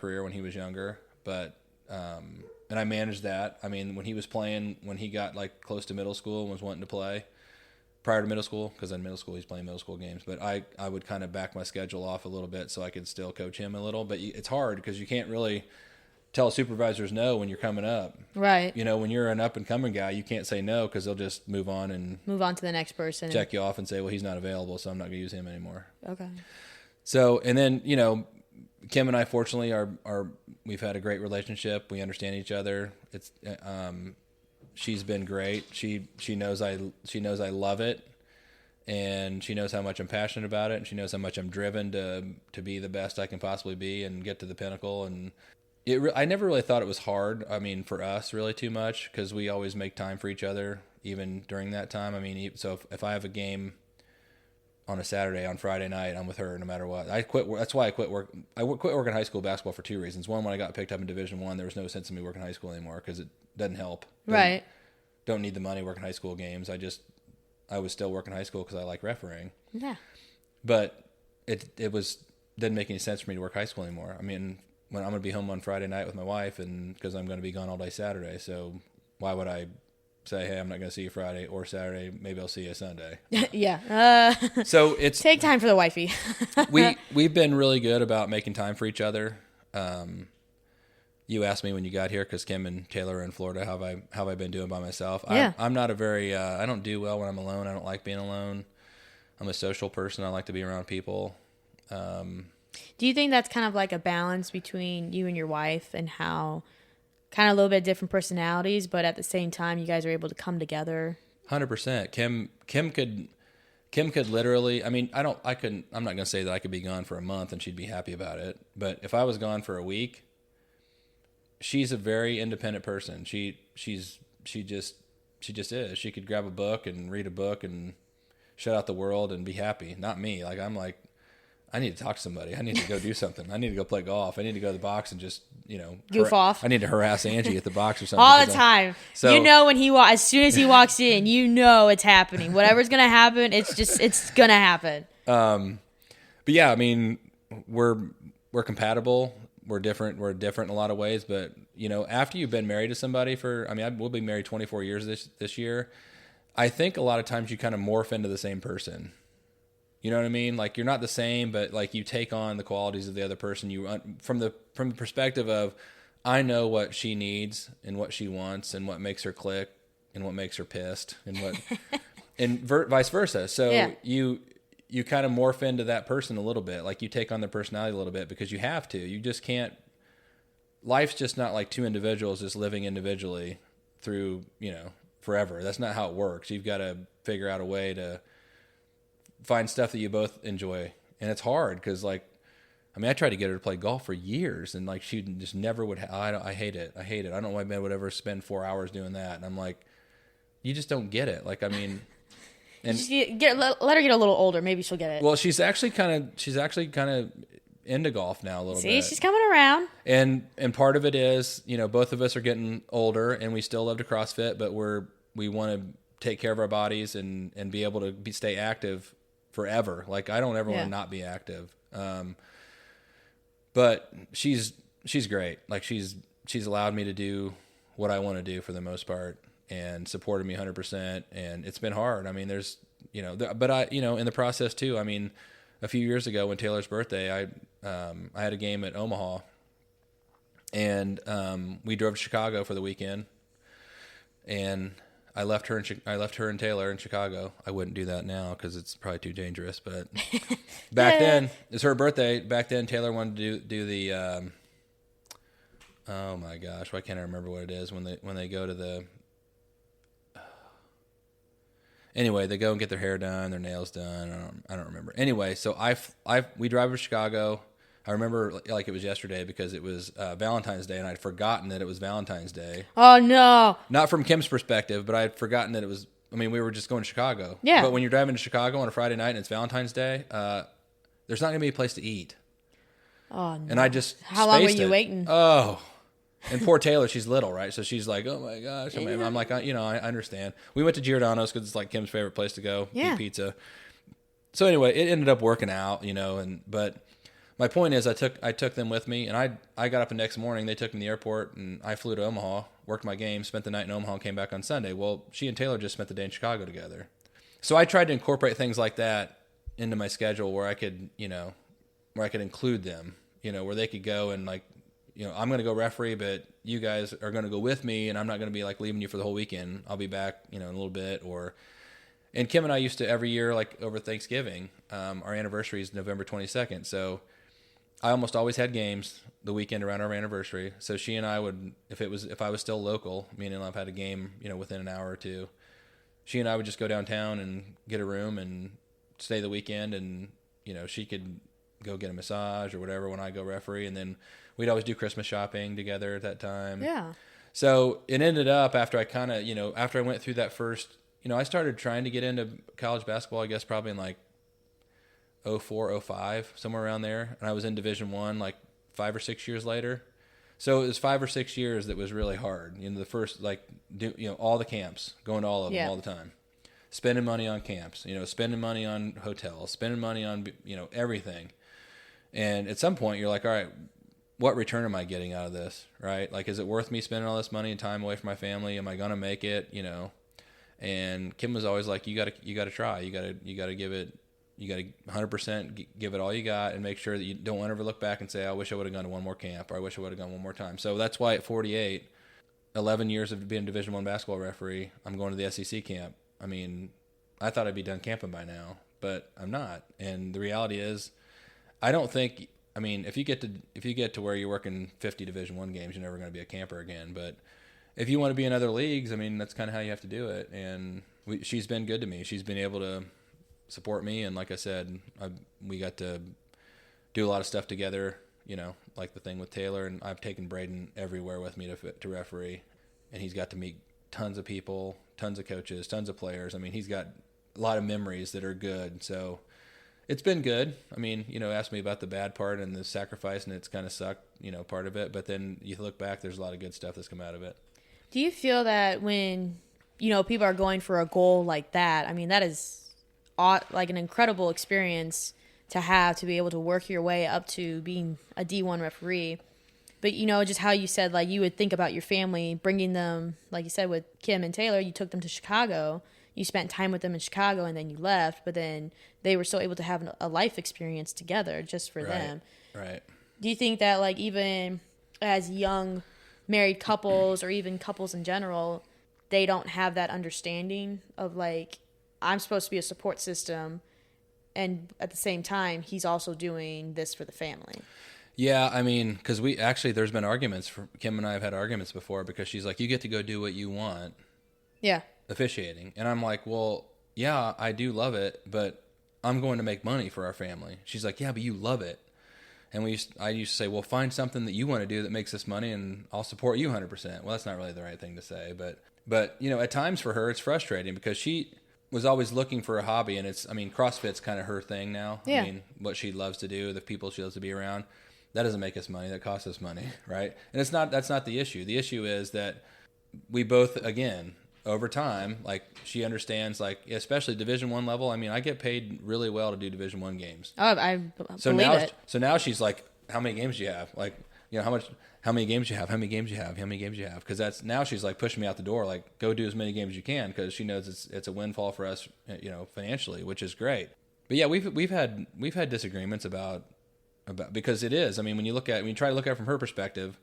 career when he was younger, but and I managed that. I mean, when he was playing, when he got like close to middle school and was wanting to play prior to middle school, because in middle school he's playing middle school games, but I would kind of back my schedule off a little bit so I could still coach him a little. But it's hard because you can't really tell supervisors no when you're coming up. Right. You know, when you're an up and coming guy, you can't say no because they'll just move on to the next person. Check you off and say, well, he's not available, so I'm not going to use him anymore. Okay. So, and then, you know, Kim and I, fortunately, we've had a great relationship. We understand each other. It's, she's been great. She knows I love it, and she knows how much I'm passionate about it, and she knows how much I'm driven to be the best I can possibly be and get to the pinnacle. And I never really thought it was hard. I mean, for us, really too much, because we always make time for each other, even during that time. I mean, so if I have a game on a Saturday, on Friday night, I'm with her no matter what. That's why I quit work. I quit working high school basketball for two reasons. One, when I got picked up in Division I, there was no sense in me working high school anymore because it doesn't help. Right. Don't need the money working high school games. I was still working high school because I like refereeing. Yeah. But it didn't make any sense for me to work high school anymore. I mean, when I'm going to be home on Friday night with my wife, and because I'm going to be gone all day Saturday, so why would I say, hey, I'm not going to see you Friday or Saturday, maybe I'll see you Sunday. Yeah. So it's take time for the wifey. we've been really good about making time for each other. You asked me when you got here, because Kim and Taylor are in Florida, how have I been doing by myself? Yeah. I'm not a very I don't do well when I'm alone. I don't like being alone. I'm a social person. I like to be around people. Do you think that's kind of like a balance between you and your wife, and how kind of a little bit different personalities, but at the same time you guys are able to come together? 100%. Kim could literally, I mean, I'm not going to say that I could be gone for a month and she'd be happy about it, but if I was gone for a week, she's a very independent person. She just is. She could grab a book and read a book and shut out the world and be happy. Not me. Like, I'm like, I need to talk to somebody. I need to go do something. I need to go play golf. I need to go to the box and just, goof off. I need to harass Angie at the box or something. All the time. So, when as soon as he walks in, it's happening. Whatever's going to happen, it's going to happen. But yeah, I mean, we're compatible. We're different in a lot of ways, but after you've been married to somebody we'll be married 24 years this year. I think a lot of times you kind of morph into the same person. You know what I mean? Like, you're not the same, but like you take on the qualities of the other person. From the perspective of, I know what she needs and what she wants and what makes her click and what makes her pissed and what, and vice versa. So yeah. You kind of morph into that person a little bit. Like, you take on their personality a little bit because you have to. You just can't. Life's just not like two individuals just living individually through forever. That's not how it works. You've got to figure out a way to find stuff that you both enjoy. And it's hard because, I tried to get her to play golf for years, and she just never would. I hate it. I don't know why Ben would ever spend 4 hours doing that. And I'm like, you just don't get it. And let her get a little older. Maybe she'll get it. Well, she's actually kind of into golf now a little bit. See, she's coming around. And part of it is, both of us are getting older, and we still love to CrossFit, but we want to take care of our bodies and be able to stay active forever. Like, I don't ever want to not be active. But she's great. Like, she's allowed me to do what I want to do for the most part, and supported me 100%. And it's been hard. I mean, there's, but I, in the process too, I mean, a few years ago when Taylor's birthday, I had a game at Omaha, and we drove to Chicago for the weekend, and I left her and Taylor in Chicago. I wouldn't do that now because it's probably too dangerous. But back then, it's her birthday. Back then, Taylor wanted to do the. Oh my gosh, why can't I remember what it is when they go to the. Anyway, they go and get their hair done, their nails done. I don't remember. Anyway, so we drive to Chicago. I remember like it was yesterday because it was Valentine's Day, and I'd forgotten that it was Valentine's Day. Oh, no. Not from Kim's perspective, but I'd forgotten that it was, we were just going to Chicago. Yeah. But when you're driving to Chicago on a Friday night and it's Valentine's Day, there's not going to be a place to eat. Oh, no. And I just How long were you waiting? Oh. And poor Taylor, she's little, right? So she's like, oh, my gosh. I'm like, I understand. We went to Giordano's because it's like Kim's favorite place to go eat pizza. So anyway, it ended up working out, but my point is, I took them with me, and I got up the next morning. They took me to the airport, and I flew to Omaha, worked my game, spent the night in Omaha, and came back on Sunday. Well, she and Taylor just spent the day in Chicago together. So I tried to incorporate things like that into my schedule where I could, where I could include them, where they could go and like, I'm going to go referee, but you guys are going to go with me, and I'm not going to be like leaving you for the whole weekend. I'll be back, in a little bit. And Kim and I used to every year, like over Thanksgiving, our anniversary is November 22nd. So I almost always had games the weekend around our anniversary. So she and I would, if I was still local, meaning I've had a game, within an hour or two, she and I would just go downtown and get a room and stay the weekend, and she could go get a massage or whatever when I go referee, and then we'd always do Christmas shopping together at that time. Yeah. So it ended up after I kind of, after I went through that first, I started trying to get into college basketball, I guess probably in like 04, 05, somewhere around there. And I was in Division I like 5 or 6 years later. So it was 5 or 6 years that was really hard. The first, all the camps, going to all of them all the time. Spending money on camps, spending money on hotels, spending money on, everything. And at some point you're like, all right, what return am I getting out of this, right? Like, is it worth me spending all this money and time away from my family? Am I going to make it, And Kim was always like, you got to try. You got to give it, you got to 100% give it all you got, and make sure that you don't ever look back and say, I wish I would have gone to one more camp, or I wish I would have gone one more time. So that's why at 48, 11 years of being a Division I basketball referee, I'm going to the SEC camp. I mean, I thought I'd be done camping by now, but I'm not. And the reality is, I don't think, if you get to where you're working 50 Division I games, you're never going to be a camper again. But if you want to be in other leagues, that's kind of how you have to do it. And she's been good to me. She's been able to support me. And like I said, we got to do a lot of stuff together, like the thing with Taylor. And I've taken Braden everywhere with me to referee. And he's got to meet tons of people, tons of coaches, tons of players. He's got a lot of memories that are good. So it's been good. Ask me about the bad part and the sacrifice, and it's kind of sucked, part of it. But then you look back, there's a lot of good stuff that's come out of it. Do you feel that when, people are going for a goal like that, that is like an incredible experience to have, to be able to work your way up to being a D1 referee. But, just how you said, like, you would think about your family, bringing them, like you said, with Kim and Taylor, you took them to Chicago. You spent time with them in Chicago, and then you left. But then they were still able to have a life experience together just for them. Right. Do you think that, like, even as young married couples or even couples in general, they don't have that understanding of, like, I'm supposed to be a support system, and at the same time, he's also doing this for the family? Yeah, because there's been arguments. Kim and I have had arguments before, because she's like, you get to go do what you want. Yeah. Officiating. And I'm like, well, yeah, I do love it, but I'm going to make money for our family. She's like, yeah, but you love it. And I used to say, well, find something that you want to do that makes us money, and I'll support you 100%. Well, that's not really the right thing to say, but at times for her, it's frustrating, because she was always looking for a hobby, and CrossFit's kind of her thing now. Yeah. What she loves to do, the people she loves to be around, that doesn't make us money. That costs us money, right? And that's not the issue. The issue is that we both, again, over time, like, she understands, like, especially Division I level. I get paid really well to do Division I games. Oh, I believe it. So now she's like, how many games do you have? Like, how many games do you have? How many games do you have? How many games do you have? Because now she's like pushing me out the door, like, go do as many games as you can, because she knows it's a windfall for us, financially, which is great. But yeah, we've had disagreements about because it is. When you try to look at it from her perspective,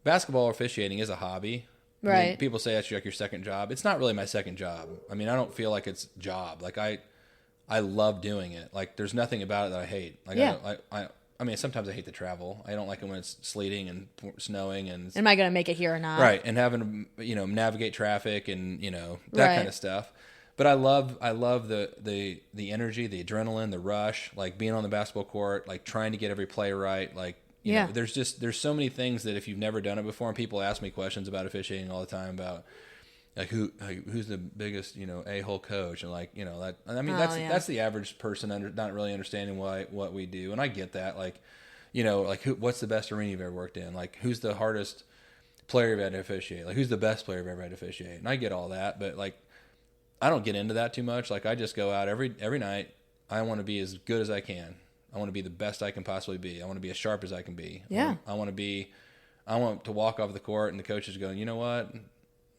basketball officiating is a hobby. Right. People say that's like your second job. It's not really my second job. I don't feel like it's job. Like, I love doing it. Like, there's nothing about it that I hate. Like, yeah. Sometimes I hate to travel. I don't like it when it's sleeting and snowing and. Am I going to make it here or not? Right, and having to navigate traffic and that kind of stuff. But I love the energy, the adrenaline, the rush, like being on the basketball court, like trying to get every play right, like. You know, there's so many things that if you've never done it before, and people ask me questions about officiating all the time about like who's the biggest a-hole coach, and like that's the average person not really understanding what we do, and I get that, like what's the best arena you've ever worked in, like who's the hardest player you've had to officiate, like who's the best player you've ever had to officiate, and I get all that, but like I don't get into that too much. Like I just go out every night. I want to be as good as I can. I want to be the best I can possibly be. I want to be as sharp as I can be. Yeah. I want to walk off the court and the coach is going, you know what?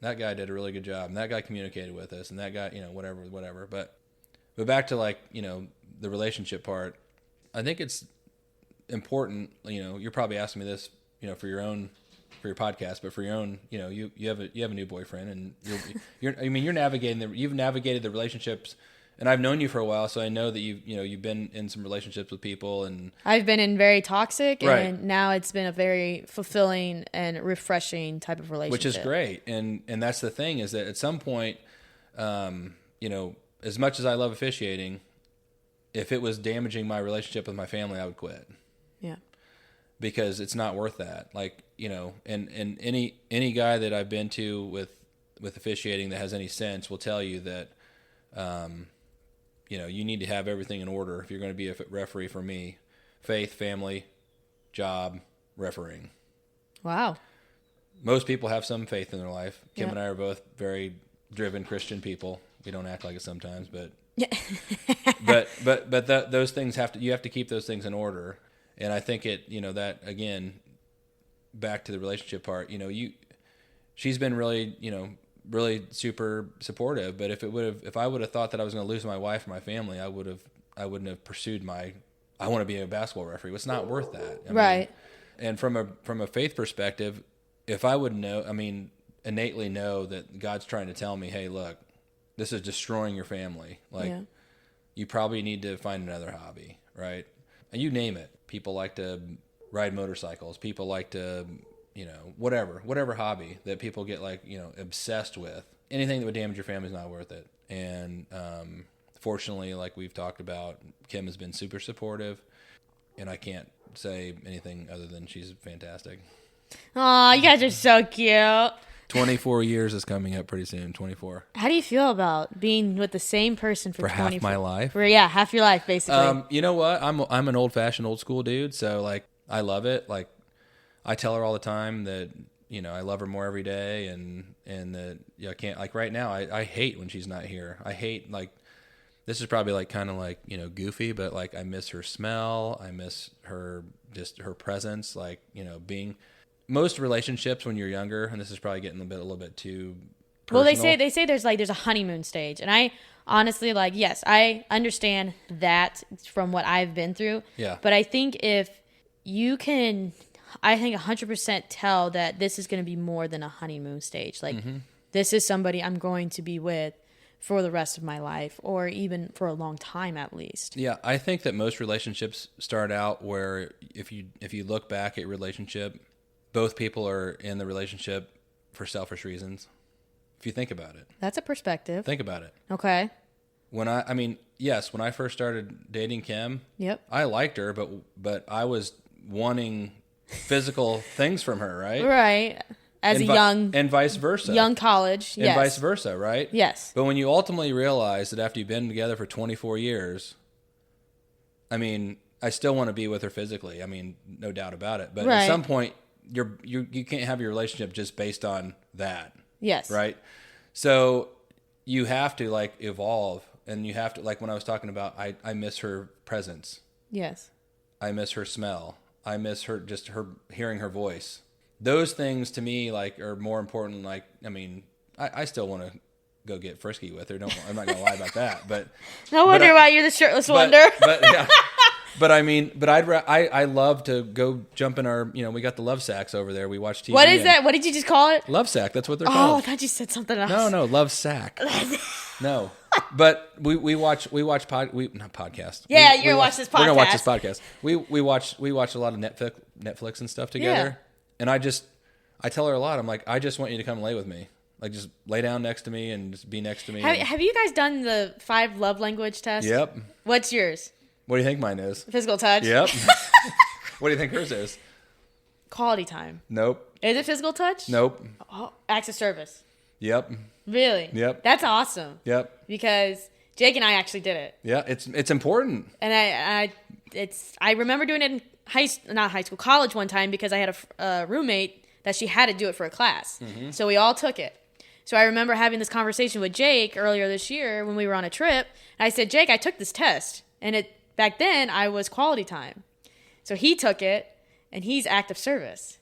That guy did a really good job. And that guy communicated with us and that guy, whatever. But back to like, the relationship part, I think it's important, you're probably asking me this, for your podcast, but for your own, you have a new boyfriend and you've navigated the relationships. And I've known you for a while, so I know that you've been in some relationships with people, and I've been in very toxic, right. And now it's been a very fulfilling and refreshing type of relationship, which is great. And that's the thing is that at some point, as much as I love officiating, if it was damaging my relationship with my family, I would quit. Yeah, because it's not worth that. Like and any guy that I've been to with officiating that has any sense will tell you that. You need to have everything in order if you're going to be a referee for me. Faith, family, job, refereeing. Wow. Most people have some faith in their life. Kim and I are both very driven Christian people. We don't act like it sometimes, but those things you have to keep those things in order. And I think that again, back to the relationship part, she's been really, really super supportive, but if I would have thought that I was going to lose my wife and my family, I wouldn't have pursued I want to be a basketball referee. It's not worth that. Right. And from a faith perspective, if I would innately know that God's trying to tell me, hey, look, this is destroying your family. Like you probably need to find another hobby, right? And you name it. People like to ride motorcycles. People like to, whatever hobby that people get obsessed with. Anything that would damage your family is not worth it. And fortunately, like we've talked about, Kim has been super supportive, and I can't say anything other than she's fantastic. Aw, you guys are so cute. 24 years is coming up pretty soon. 24. How do you feel about being with the same person for 24? Half my life? Half your life, basically. You know what? I'm an old-fashioned, old-school dude, so like I love it. Like I tell her all the time that I love her more every day, and that I can't, like right now I hate when she's not here. I hate, like, this is probably like kind of like goofy, but like I miss her smell. I miss her, just her presence. Like being. Most relationships when you're younger, and this is probably getting a little bit too personal. Well, they say there's a honeymoon stage, and I honestly, like, yes, I understand that from what I've been through. Yeah. But I think if you can, I think 100% tell that this is going to be more than a honeymoon stage. Like, this is somebody I'm going to be with for the rest of my life, or even for a long time at least. Yeah, I think that most relationships start out where if you look back at your relationship, both people are in the relationship for selfish reasons. If you think about it. That's a perspective. Think about it. Okay. When I first started dating Kim, yep, I liked her, but I was wanting physical things from her, right? Right. As and vice versa. Young college, yes. And vice versa, right? Yes. But when you ultimately realize that after you've been together for 24 years, I still want to be with her physically. No doubt about it. But at some point, you can't have your relationship just based on that. Yes. Right? So you have to like evolve, and you have to, like when I was talking about, I miss her presence. Yes. I miss her smell. I miss her, just her hearing her voice. Those things to me like are more important. Like, I still want to go get frisky with her. I'm not going to lie about that, but no wonder why you're the Shirtless Wonder. But yeah. I love to go jump in our, we got the love sacks over there. We watch TV. What is that? What did you just call it? Love sack. That's what they're called. called. Oh, I thought you said something else. No, love sack. No, but we watch not podcast. Yeah, you're gonna watch this podcast. We're gonna watch this podcast. We watch a lot of Netflix and stuff together. Yeah. And I tell her a lot. I'm like, I just want you to come lay with me. Like, just lay down next to me and just be next to me. Have you guys done the 5 love language test? Yep. What's yours? What do you think mine is? Physical touch. Yep. What do you think hers is? Quality time. Nope. Is it physical touch? Nope. Oh, acts of service. Yep. Really? Yep. That's awesome. Yep. Because Jake and I actually did it. Yeah, it's important. And I remember doing it in college one time, because I had a roommate that she had to do it for a class. Mm-hmm. So we all took it. So I remember having this conversation with Jake earlier this year when we were on a trip. And I said, Jake, I took this test, and back then I was quality time. So he took it and he's active service.